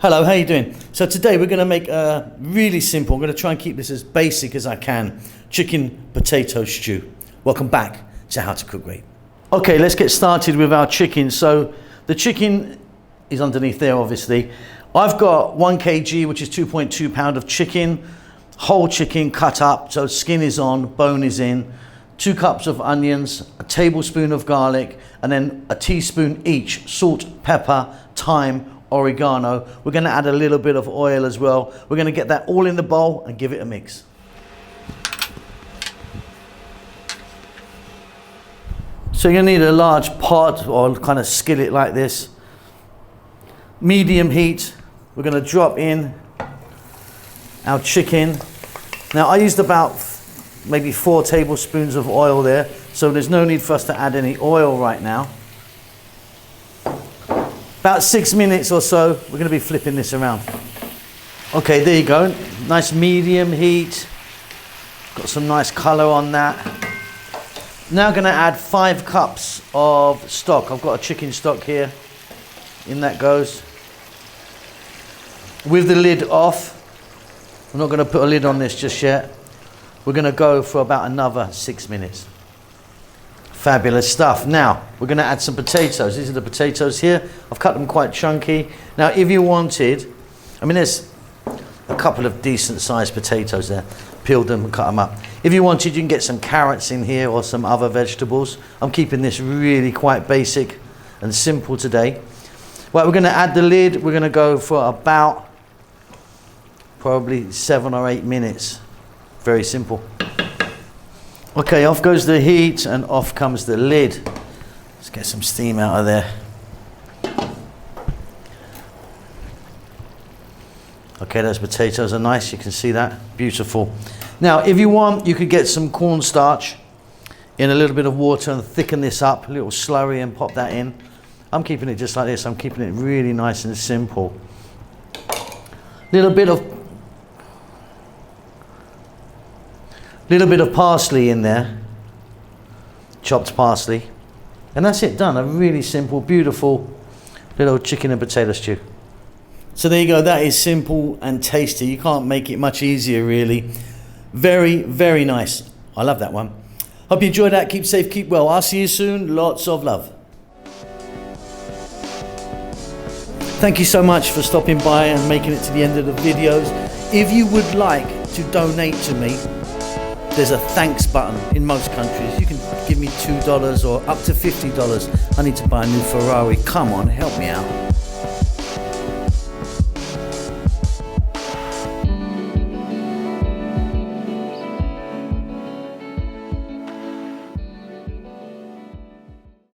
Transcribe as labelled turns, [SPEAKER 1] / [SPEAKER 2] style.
[SPEAKER 1] Hello, how you doing? So today we're going to make a really simple, I'm going to try and keep this as basic as I can, chicken potato stew. Welcome back to How to Cook Great. Okay, let's get started with our chicken. So the chicken is underneath there, obviously. I've got 1 kg, which is 2.2 pound of chicken, whole chicken cut up, so skin is on, bone is in, 2 cups of onions, a tablespoon of garlic, and then a teaspoon each, salt, pepper, thyme, oregano. We're going to add a little bit of oil as well. We're going to get that all in the bowl and give it a mix. So you're going to need a large pot or kind of skillet like this. Medium heat. We're going to drop in our chicken. Now I used about maybe 4 tablespoons of oil there, so there's no need for us to add any oil right now. About 6 minutes or so, we're going to be flipping this around. Okay, there you go. Nice medium heat. Got some nice color on that. Now going to add 5 cups of stock. I've got a chicken stock here. In that goes. With the lid off. We're not going to put a lid on this just yet. We're going to go for about another 6 minutes. Fabulous stuff. Now, we're going to add some potatoes. These are the potatoes here. I've cut them quite chunky. Now, if you wanted, I mean, there's a couple of decent sized potatoes there. Peeled them and cut them up. If you wanted, you can get some carrots in here or some other vegetables. I'm keeping this really quite basic and simple today. Right, we're going to add the lid. We're going to go for about probably 7 or 8 minutes. Very simple. Okay, off goes the heat and off comes the lid. Let's get some steam out of there. Okay, those potatoes are nice, you can see that. Beautiful. Now, if you want, you could get some cornstarch in a little bit of water and thicken this up, a little slurry, and pop that in. I'm keeping it just like this. I'm keeping it really nice and simple. Little bit of parsley in there, chopped parsley, and that's it, done. A really simple, beautiful little chicken and potato stew. So there you go, that is simple and tasty. You can't make it much easier, really. Very, very nice. I love that one. Hope you enjoyed that. Keep safe, keep well. I'll see you soon. Lots of love. Thank you so much for stopping by and making it to the end of the videos. If you would like to donate to me, there's a thanks button in most countries. You can give me $2 or up to $50. I need to buy a new Ferrari. Come on, help me out.